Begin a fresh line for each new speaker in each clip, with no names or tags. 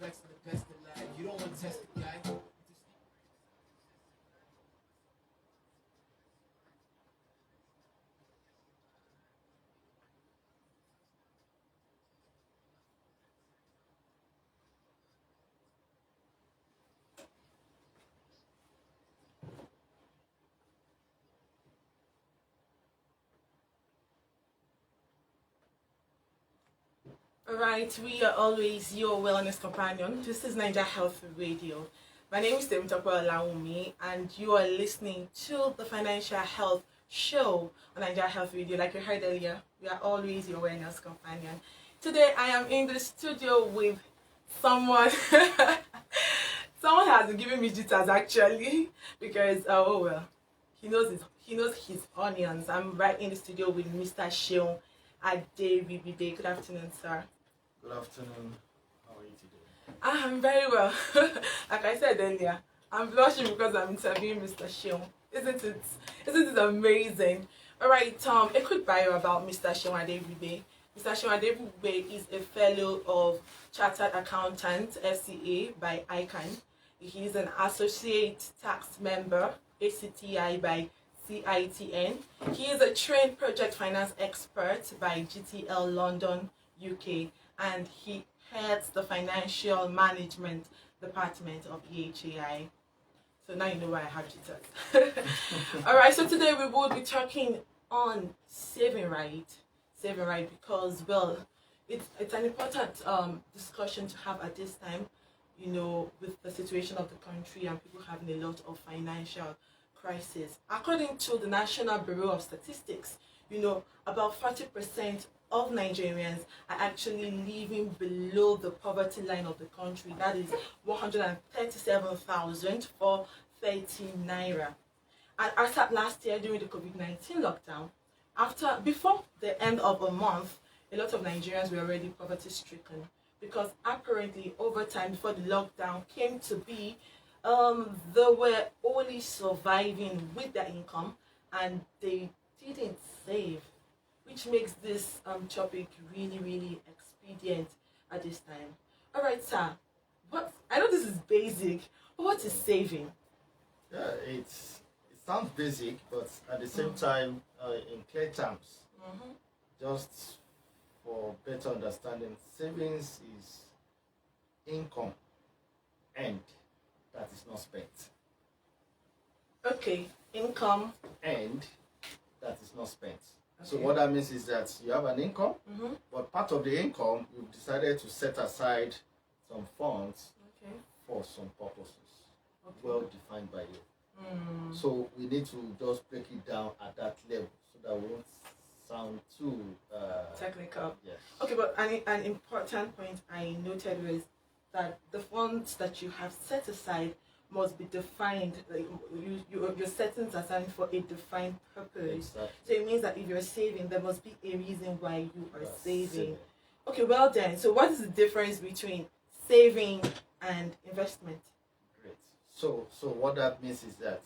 respects to the best in life. You don't want to test the guy.
Alright, we are always your wellness companion. This is Niger Health Radio. My name is Temitope Laumi, and you are listening to the Financial Health Show on Niger Health Radio. Like you heard earlier, we are always your wellness companion. Today, I am in the studio with someone. Someone has given me jitters actually, because he knows his onions. I'm right in the studio with Mr. Seun Aderibigbe. Good afternoon, sir.
Good afternoon. How are you today?
I'm very well. Like I said earlier, I'm blushing because I'm interviewing Mr. Seun. Isn't it amazing? Alright, a quick bio about Mr. Seun Aderibigbe. Mr. Seun Aderibigbe is a fellow of Chartered Accountant FCA by ICANN. He is an associate tax member ACTI by CITN. He is a trained project finance expert by GTL London, UK, and he heads the financial management department of EHAI. So now you know why I have jitters. Alright, so today we will be talking on saving right. Saving right, because it's an important discussion to have at this time, with the situation of the country and people having a lot of financial crisis. According to the National Bureau of Statistics, about 40% of Nigerians are actually living below the poverty line of the country. That is 137,430 naira. And as at last year during the COVID-19 lockdown, before the end of a month, a lot of Nigerians were already poverty stricken, because apparently over time before the lockdown came to be, they were only surviving with their income and they didn't save, which makes this topic really, really expedient at this time. Alright, sir, I know this is basic, but what is saving?
Yeah, it sounds basic, but at the same time, in clear terms, just for better understanding, savings is income and that is not spent.
Okay, income
and that is not spent.
Okay.
So what that means is that you have an income, but part of the income you've decided to set aside some funds for some purposes, well defined by you. So we need to just break it down at that level so that we won't sound too
technical.
Yes. Okay,
but an important point I noted was that the funds that you have set aside must be defined. Like you're setting aside for a defined purpose.
Exactly.
So it means that if you're saving, there must be a reason why you are saving. Okay, well then. So what is the difference between saving and investment?
Great. So what that means is that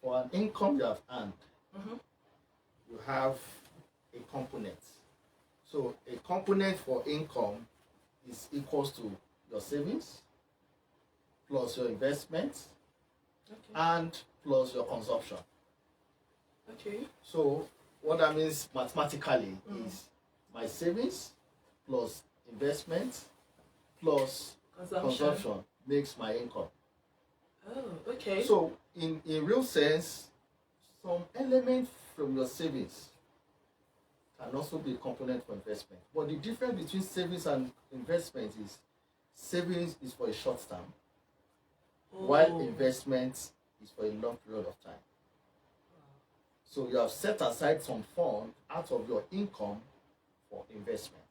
for an income you have earned, you have a component. So a component for income is equals to your savings plus your investments and plus your consumption.
Okay.
So what that means mathematically is my savings plus investment plus consumption makes my income.
Oh, okay.
So in real sense, some element from your savings can also be a component for investment. But the difference between savings and investment is savings is for a short term, while investment is for a long period of time. So you have set aside some fund out of your income for investment.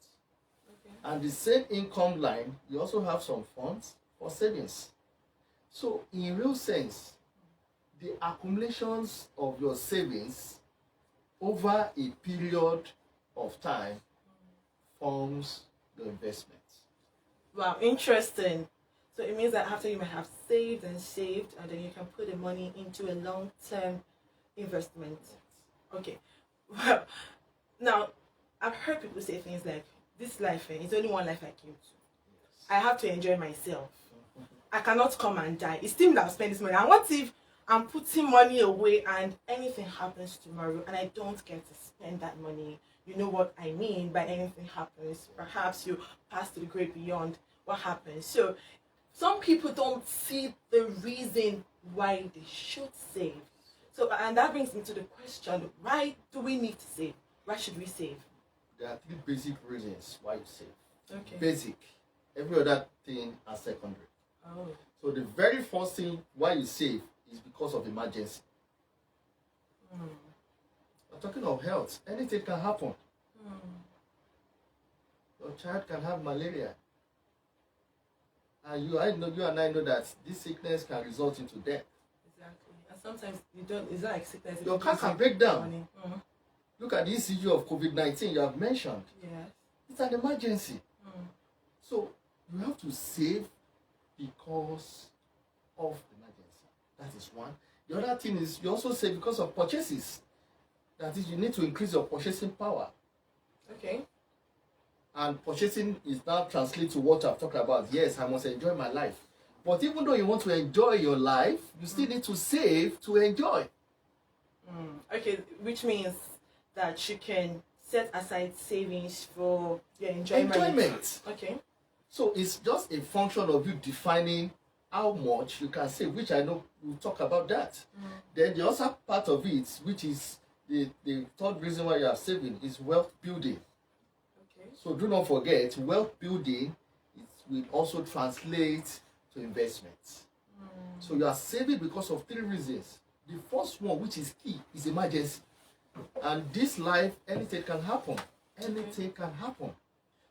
And the same income line, you also have some funds for savings. So in real sense, the accumulations of your savings over a period of time forms the investment.
Wow, interesting. So it means that after you might have saved, and then you can put the money into a long-term investment. Okay. Well, now I've heard people say things like, "This life, it's only one life I came to." I have to enjoy myself. I cannot come and die. It's still that I've spent this money. And what if I'm putting money away and anything happens tomorrow and I don't get to spend that money? You know what I mean by anything happens. Perhaps you pass to the great beyond. What happens? So some people don't see the reason why they should save. So, and that brings me to the question, why do we need to save? Why should we save?
There are three basic reasons why you save.
Okay.
Basic. Every other thing are secondary.
Oh.
So the very first thing why you save is because of emergency. We're talking of health. Anything can happen. Your child can have malaria. And you and I know that this sickness can result into death.
Exactly. And sometimes you don't, it's not like sickness.
Your car can break down. Look at this issue of COVID-19 you have mentioned.
Yes.
It's an emergency. So you have to save because of emergency. That is one. The other thing is you also save because of purchases. That is, you need to increase your purchasing power.
Okay.
And purchasing is now translated to what I've talked about. Yes, I must enjoy my life. But even though you want to enjoy your life, you still need to save to enjoy.
Okay, which means that you can set aside savings for your enjoyment. Okay.
So it's just a function of you defining how much you can save, which I know we'll talk about that. Then the other part of it, which is the third reason why you are saving, is wealth building.
Okay.
So do not forget, wealth building will also translate to investments. So you are saving because of three reasons. The first one, which is key, is emergency. And this life, anything can happen. Anything can happen.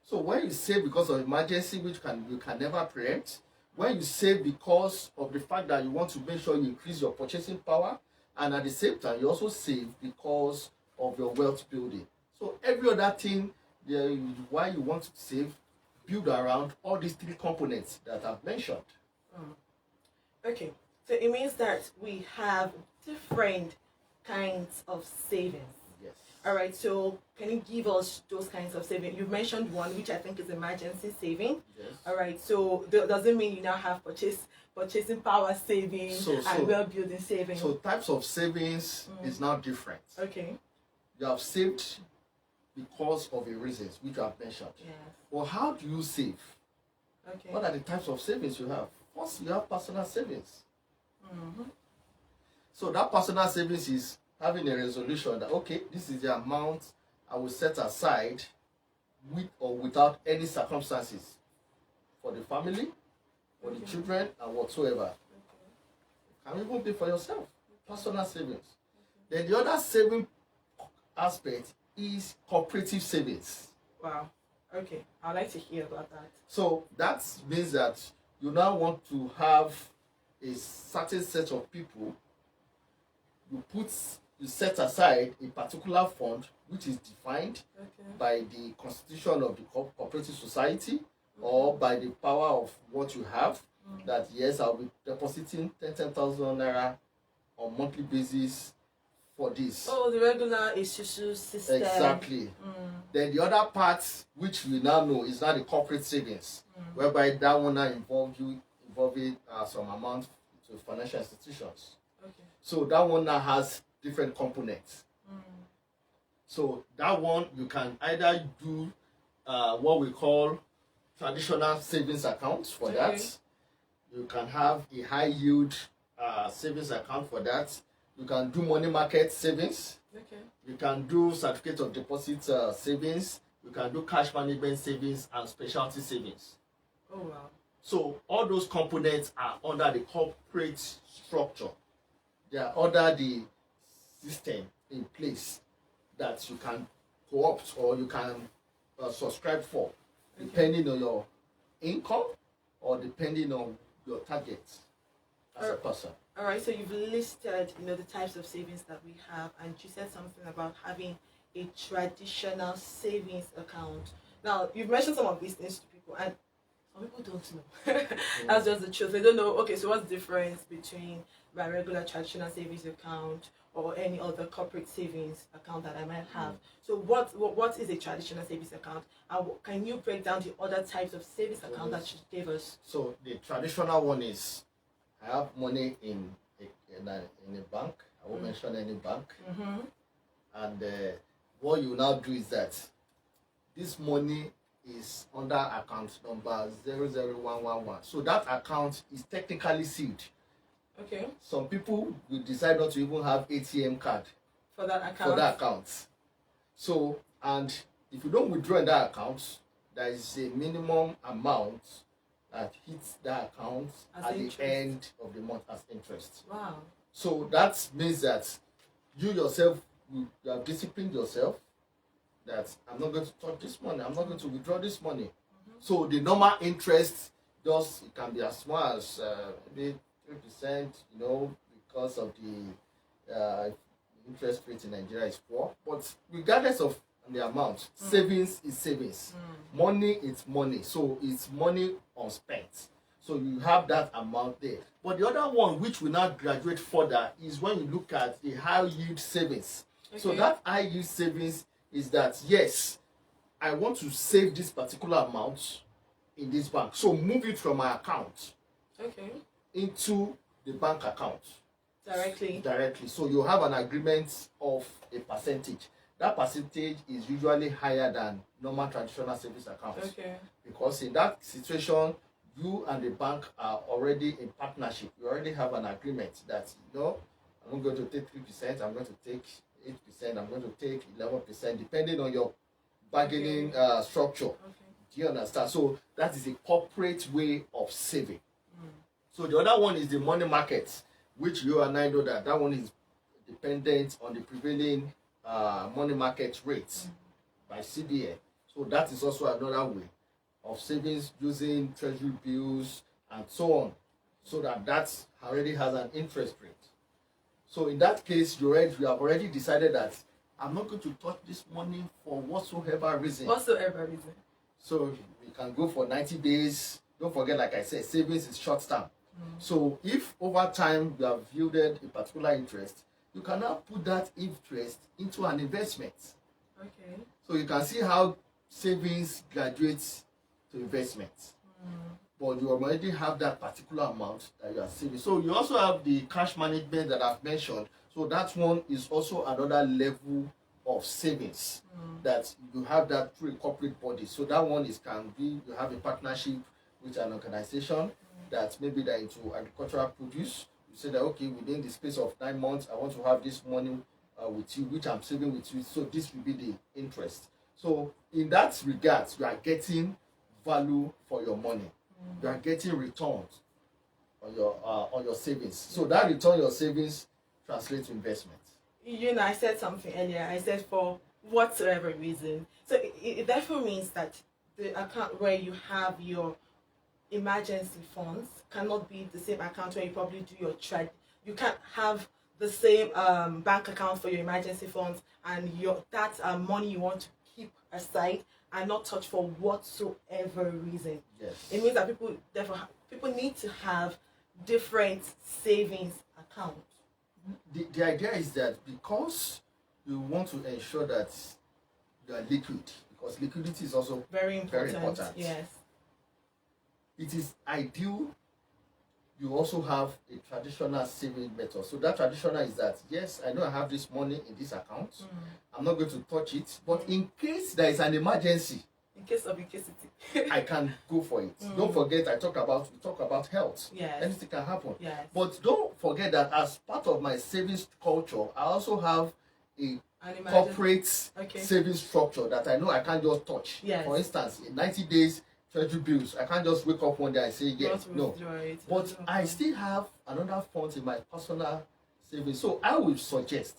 So when you save because of emergency, which you can never preempt, when you save because of the fact that you want to make sure you increase your purchasing power, and at the same time, you also save because of your wealth building. So every other thing, why you want to save, build around all these three components that I've mentioned.
Okay, so it means that we have different kinds of savings.
Yes.
All right, so can you give us those kinds of saving? You mentioned one, which I think is emergency saving.
Yes.
All right, so does it mean you now have purchasing power saving and wealth building saving?
So types of savings is now different.
Okay.
You have saved because of a reasons which you have mentioned.
Yes.
Well, how do you save?
Okay.
What are the types of savings you have? First, you have personal savings. So that personal savings is having a resolution that, okay, this is the amount I will set aside with or without any circumstances for the family, for the children, and whatsoever. Can even be for yourself. Personal savings. Then the other saving aspect is cooperative savings.
Wow. Okay. I'd like to hear about that.
So that means that you now want to have a certain set of people. You set aside a particular fund which is defined by the constitution of the cooperative society or by the power of what you have. That yes, I'll be depositing 10,000 naira on monthly basis for this.
Oh, the regular Isusu system.
Exactly. Then the other part, which we now know, is now the corporate savings, whereby that one now involving some amount to financial institutions.
Okay.
So that one now has different components. So that one you can either do what we call traditional savings accounts for that. You can have a high yield savings account for that. You can do money market savings.
Okay.
You can do certificate of deposit savings. You can do cash management savings and specialty savings.
Oh wow.
So all those components are under the corporate structure. They are under the system in place that you can co-opt or you can subscribe for, depending on your income or depending on your target as a person.
All right, so you've listed, the types of savings that we have, and you said something about having a traditional savings account. Now, you've mentioned some of these things to people, and some people don't know. That's just the truth. They don't know, okay, so what's the difference between my regular traditional savings account or any other corporate savings account that I might have. So what is a traditional savings account? And can you break down the other types of savings account that you gave us?
So the traditional one is I have money in a bank. I won't mention any bank. And what you now do is that this money is under account number 00111. So that account is technically sealed.
Okay.
Some people will decide not to even have ATM card
for that account.
So, and if you don't withdraw in that account, there is a minimum amount that hits that account at the end of the month as interest.
Wow.
So that means that you yourself, you have disciplined yourself that I'm not going to touch this money, I'm not going to withdraw this money. So the normal interest it can be as small as maybe 3%, because of the interest rate in Nigeria is poor. But regardless of the amount, savings is savings. Money is money. So it's money unspent. So you have that amount there. But the other one, which will now graduate further, is when you look at the high yield savings. Okay. So that high yield savings is that, yes, I want to save this particular amount in this bank. So move it from my account into the bank account. Directly. So you have an agreement of a percentage. That percentage is usually higher than normal traditional savings accounts. Okay. Because in that situation, you and the bank are already in partnership. You already have an agreement that, I'm not going to take 3%, I'm going to take 8%, I'm going to take 11%, depending on your bargaining structure. Do you understand? So that is a corporate way of saving. So the other one is the money market, which you and I know that one is dependent on the prevailing money market rates by CBN. So that is also another way of savings using treasury bills and so on, so that already has an interest rate. So in that case, you have already decided that I'm not going to touch this money for whatsoever reason. So we can go for 90 days. Don't forget, like I said, savings is short term. So if over time you have yielded a particular interest, you can now put that interest into an investment. Okay. So you can see how savings graduates to investment. But you already have that particular amount that you are saving. So you also have the cash management that I've mentioned. So that one is also another level of savings that you have that through a corporate body. So that one can be you have a partnership with an organization that maybe they're into agricultural produce. You say that, okay, within the space of 9 months, I want to have this money with you, which I'm saving with you. So this will be the interest. So in that regard, you are getting value for your money. You are getting returns on your savings. So that return on your savings translates to investment.
I said something earlier. I said for whatsoever reason. So it therefore means that the account where you have your emergency funds cannot be the same account where you probably do your trade. You can't have the same bank account for your emergency funds and that money you want to keep aside and not touch for whatsoever reason.
Yes.
It means that people need to have different savings accounts.
The idea is that because you want to ensure that you are liquid, because liquidity is also
very important. Yes.
It is ideal you also have a traditional saving method. So that traditional is that, yes, I know I have this money in this account. I'm not going to touch it. But in case there is an emergency,
in case of incasity,
I can go for it. Don't forget, we talk about health.
Yes.
Anything can happen.
Yes.
But don't forget that as part of my savings culture, I also have a corporate savings structure that I know I can't just touch.
Yes.
For instance, in 90 days, treasury bills, I can't just wake up one day and say yes. No. But I still have another fund in my personal savings. So I would suggest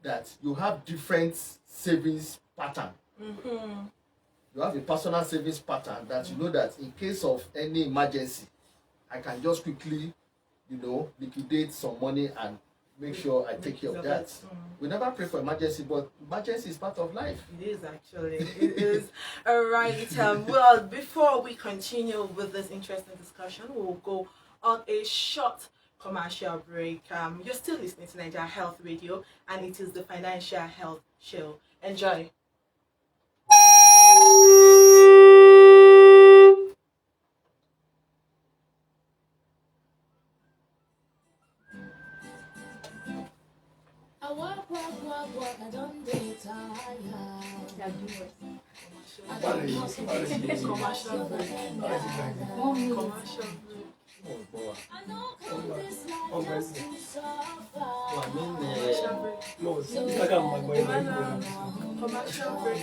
that you have different savings pattern. You have a personal savings pattern that you know that in case of any emergency, I can just quickly, liquidate some money and make sure I take care of that. We never pray for emergency, but emergency is part of life.
It is actually. It is. All right. Well, before we continue with this interesting discussion, we'll go on a short commercial break. You're still listening to Nigeria Health Radio, and it is the Financial Health Show. Enjoy.
I walk, I don't get tired.
Commercial break. Commercial break.
I know come this life just to suffer.
Commercial break.
No, I got my boy.
Commercial break.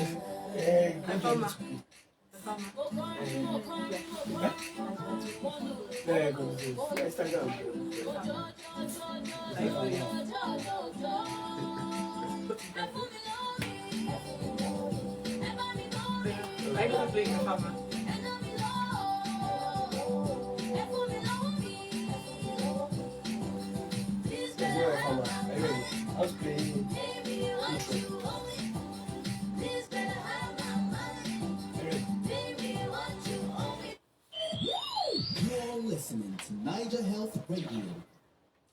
Instagram.
I go play the farmer.
I was playing intro.
You're listening to Niger Health Radio,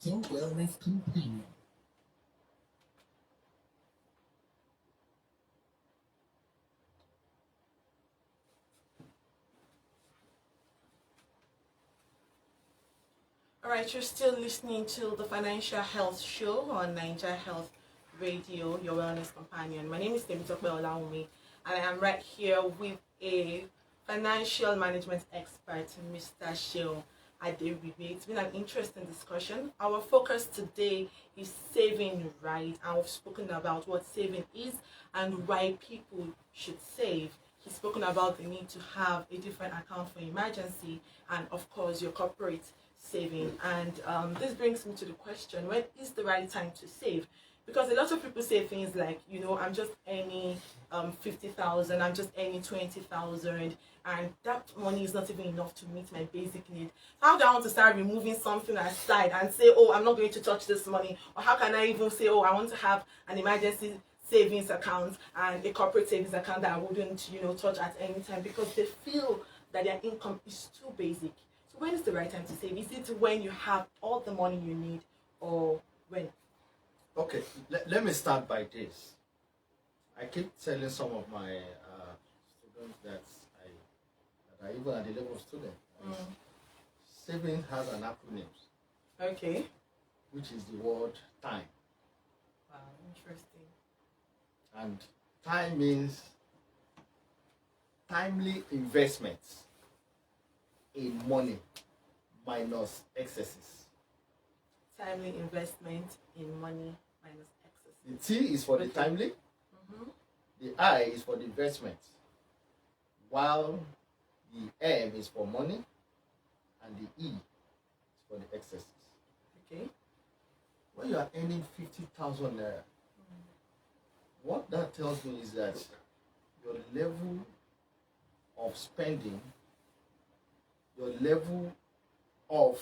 your wellness companion.
Alright, you're still listening to the Financial Health Show on Niger Health Radio, your wellness companion. My name is Temitope Olaumi, and I am right here with a financial management expert, Mr. Seun Aderibigbe. It's been an interesting discussion. Our focus today is saving right, and we've spoken about what saving is and why people should save. He's spoken about the need to have a different account for emergency and, of course, your corporate saving. And this brings me to the question, when is the right time to save? Because a lot of people say things like, you know, I'm just earning 50,000, I'm just earning 20,000, and that money is not even enough to meet my basic need. How do I want to start removing something aside and say, oh, I'm not going to touch this money? Or how can I even say, oh, I want to have an emergency savings account and a corporate savings account that I wouldn't, you know, touch at any time, because they feel that their income is too basic. So when is the right time to save? Is it when you have all the money you need, or when?
Okay, let me start by this. I keep telling some of my students that are even at the level of student. Saving has an acronym,
Okay.
which is the word time.
Wow, interesting.
And time means timely investments in money minus excesses.
Timely investment in money minus excess.
The T is for the timely, the I is for the investment, while the M is for money and the E is for the excesses.
Okay.
When you are earning 50,000 naira, what that tells me is that your level of spending, your level of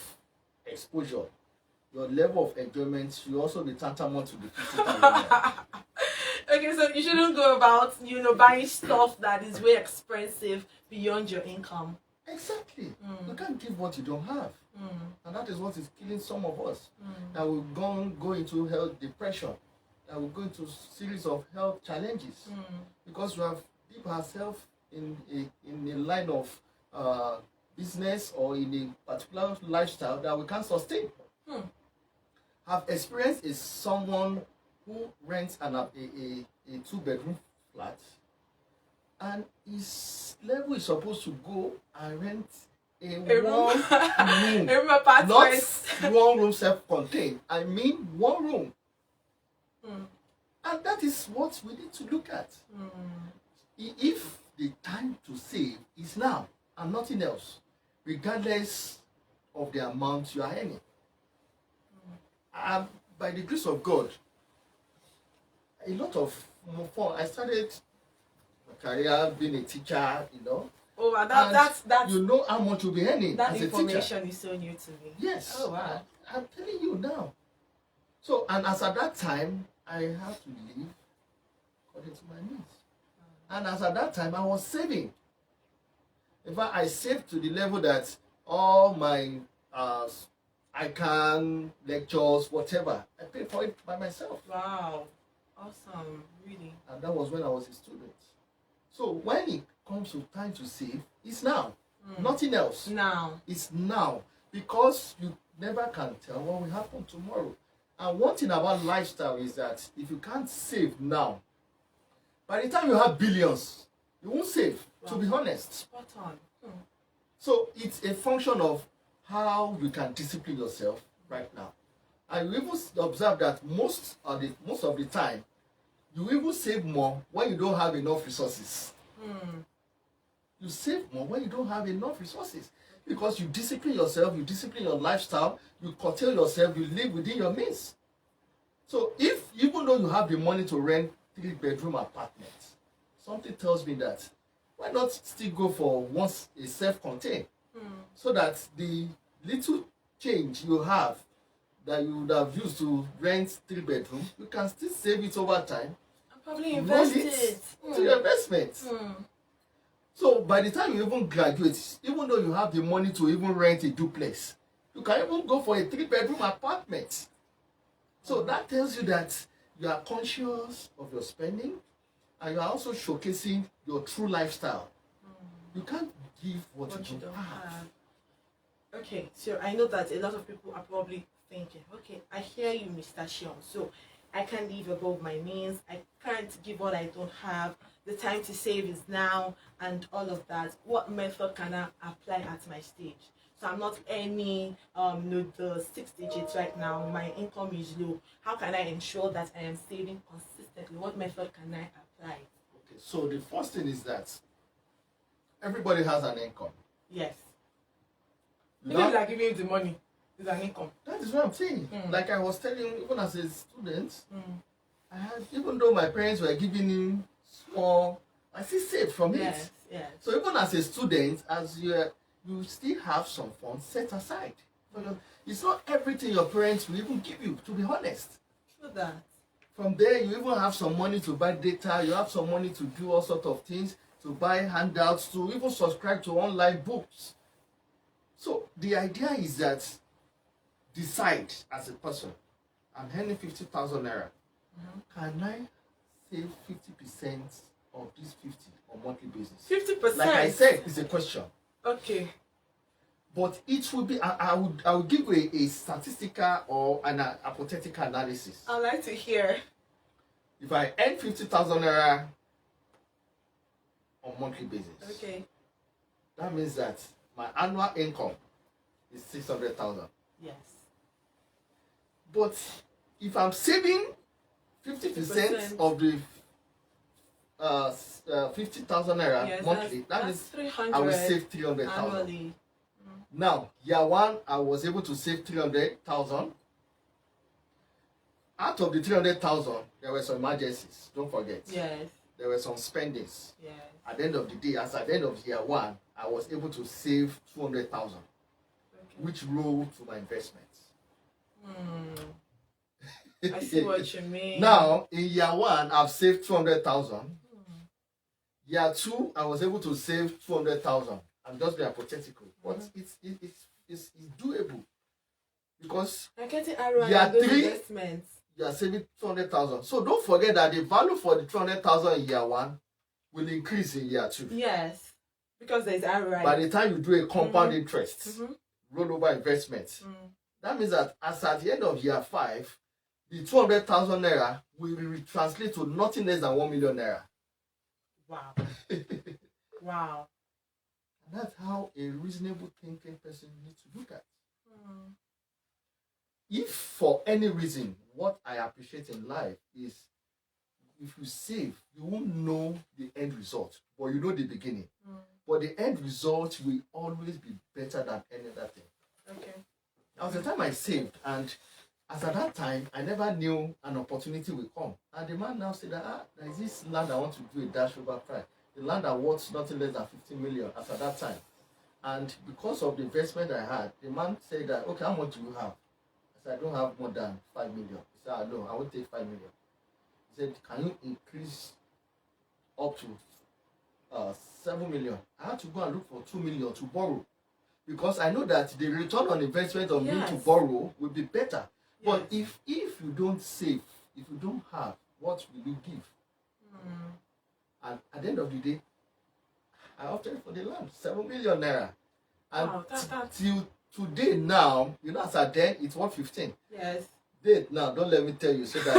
exposure, your level of enjoyment should also be tantamount to the 50,000 naira.
Okay, so you shouldn't go about, you know, buying stuff that is way expensive beyond your income.
Exactly. You can't give what you don't have. And that is what is killing some of us. That will go into health depression. That will go into series of health challenges. Because we have deep ourselves in a line of business or in a particular lifestyle that we can't sustain. Have experienced is someone who rents a 2-bedroom flat, and his level is supposed to go and rent a one room,
A room apartment.
not one room self-contained. I mean 1 room. And that is what we need to look at. If the time to save is now and nothing else, regardless of the amount you are earning. By the grace of God, a lot of fun. I started my career being a teacher, you know.
Oh, wow,
And
that's
you know how much you'll be earning
that
as a teacher.
information is so new to me.
Yes.
Oh, wow.
I'm telling you now. So, and as at that time, I had to live according to my needs. And as at that time, I was saving. In fact, I saved to the level that all my I can lectures, whatever. I pay for it by myself.
Wow. Awesome. Really.
And that was when I was a student. So when it comes to time to save, it's now. Nothing else.
Now.
It's now. Because you never can tell what will happen tomorrow. And one thing about lifestyle is that if you can't save now, by the time you have billions, you won't save, to be honest.
Spot on.
So it's a function of how you can discipline yourself right now. And you even observe that most of the time, you even save more when you don't have enough resources. You save more when you don't have enough resources. Because you discipline yourself, you discipline your lifestyle, you curtail yourself, you live within your means. So if, even though you have the money to rent 3-bedroom apartment, something tells me that why not still go for once a self-contained, so that the little change you have that you would have used to rent 3-bedroom, you can still save it over time.
And probably invest
roll
it.
to your investment. So by the time you even graduate, even though you have the money to even rent a duplex, you can even go for a 3-bedroom apartment. So that tells you that you are conscious of your spending, and you are also showcasing your true lifestyle. You can't give what you don't have.
Okay, so I know that a lot of people are probably thinking, okay, I hear you, Mr. Seun. So I can't live above my means. I can't give what I don't have. The time to save is now, and all of that. What method can I apply at my stage? So I'm not earning the 6 digits right now. My income is low. How can I ensure that I am saving consistently? What method can I apply?
Okay, so the first thing is that everybody has an income.
Yes.
You
Even
know,
if they are giving you the money, it's an income.
that is what I'm saying. Like I was telling you, even as a student, I had, even though my parents were giving me small, I still saved from it.
Yes, yes.
So even as a student, as you still have some funds set aside. It's not everything your parents will even give you, to be honest.
True that.
From there, you even have some money to buy data, you have some money to do all sorts of things, to buy handouts, to even subscribe to online books. So the idea is that decide as a person, I'm earning 50,000 naira. Can I save 50% of this 50 on monthly basis?
50%.
Like I said, it's a question.
Okay.
But it will be, I would give you a statistical or an hypothetical analysis.
I'd like to hear.
If I earn 50,000 naira on monthly basis,
Okay.
that means that my annual income is 600,000.
Yes.
But if I'm saving 50% of the 50,000 naira
Yes,
monthly, that
that's
means
300
I will save 300,000.
annually.
Now, year one, I was able to save 300,000. Out of the 300,000, there were some emergencies. Don't forget.
Yes.
There were some spendings.
Yes.
At the end of the day, as at the end of year one, I was able to save 200,000, which rolled to my investments.
I see what you mean.
Now, in year one, I've saved 200,000. Year two, I was able to save 200,000. I'm just being hypothetical, but it's doable because
I'm getting ROI
year
on those
three,
investments.
you are saving 200,000. So don't forget that the value for the 200,000 in year one will increase in year two.
Yes, because there's ROI.
By the time you do a compound interest, rollover investment, that means that as at the end of year five, the 200,000 naira will translate to nothing less than 1 million naira.
Wow. Wow.
And that's how a reasonable thinking person needs to look at. If for any reason, what I appreciate in life is if you save, you won't know the end result, but you know the beginning. But the end result will always be better than any other thing.
Okay.
There was the time I saved, and as at that time, I never knew an opportunity will come. And the man now said that there is this land I want to do a dash over price. The land that worth nothing less than 15 million as at that time. And because of the investment I had, the man said that, okay, how much do you have? I said, I don't have more than 5 million. He said, no, I won't take 5 million. He said, can you increase up to 7 million? I had to go and look for 2 million to borrow. because I know that the return on investment of me to
Yes.
borrow will be better. But
Yes.
if you don't save, if you don't have, what will you give? And at the end of the day, I opted for the land, 7 million naira. And
Wow, that's
till today now, you know, as at then, it's 115.
yes.
Date now, don't let me tell you so that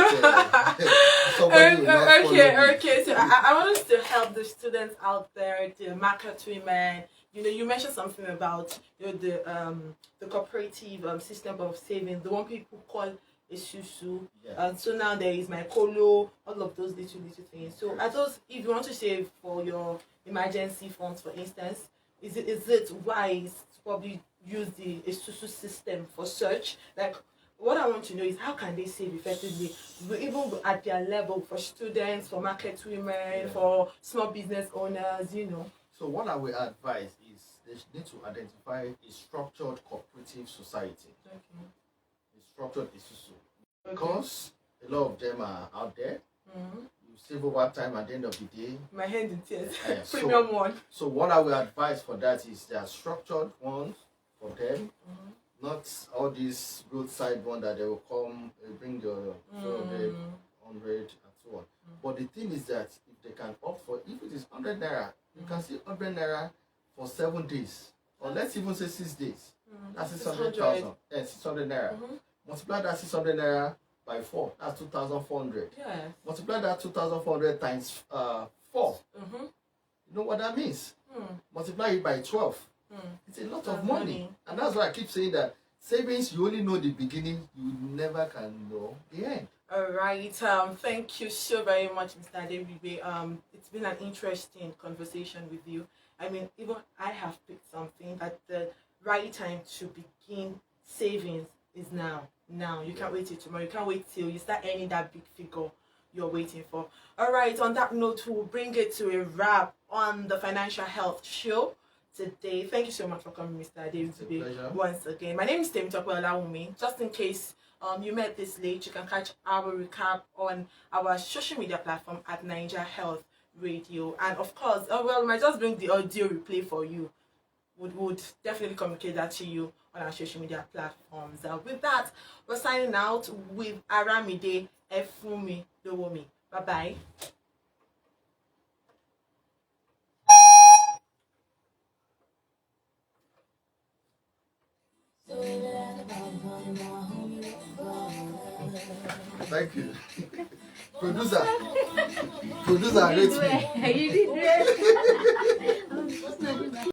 somebody will not follow me.
Okay. So I want us to help the students out there, the market women. You know, you mentioned something about the cooperative system of savings, the one people call a susu.
Yeah.
And so now there is my colo, all of those little things. So I thought if you want to save for your emergency funds, for instance, is it wise to probably use the susu system for search? Like, what I want to know is how can they save effectively, even at their level, for students, for market women, for small business owners, you know.
So what I will advise is they need to identify a structured cooperative society, a structured isusu, because a lot of them are out there. You save over time at the end of the day.
My hand in tears.
So-
Premium one.
So what I will advise for that is there are structured ones for them, not all these roadside one that they will come bring your 200, 100 and so on. But the thing is that if they can opt for, if it is 100 naira, you can see 100 naira for 7 days, or let's even say 6 days. That's 600,000. 600 naira. Multiply that 600 naira by 4. That's 2,400.
Yes.
Multiply that 2,400 times 4. You know what that means? Multiply it by 12. It's a lot of money. And that's why I keep saying that savings, you only know the beginning, you never can know the end.
All right. Thank you so very much, Mr. Aderibigbe. It's been an interesting conversation with you. I mean, even I have picked something that the right time to begin savings is now. Now. You can't wait till tomorrow. You can't wait till you start earning that big figure you're waiting for. All right. On that note, we'll bring it to a wrap on the Financial Health Show today. Thank you so much for coming, Mr. Aderibigbe, once again. My name is Temitope Olawumi. Just in case you met this late, you can catch our recap on our social media platform at Niger Health Radio. And of course, we might just bring the audio replay for you. Would definitely communicate that to you on our social media platforms. With that, we're signing out with Aramide Efumi Dowomi. Bye-bye.
Thank you. Producer, rate me.
You did great.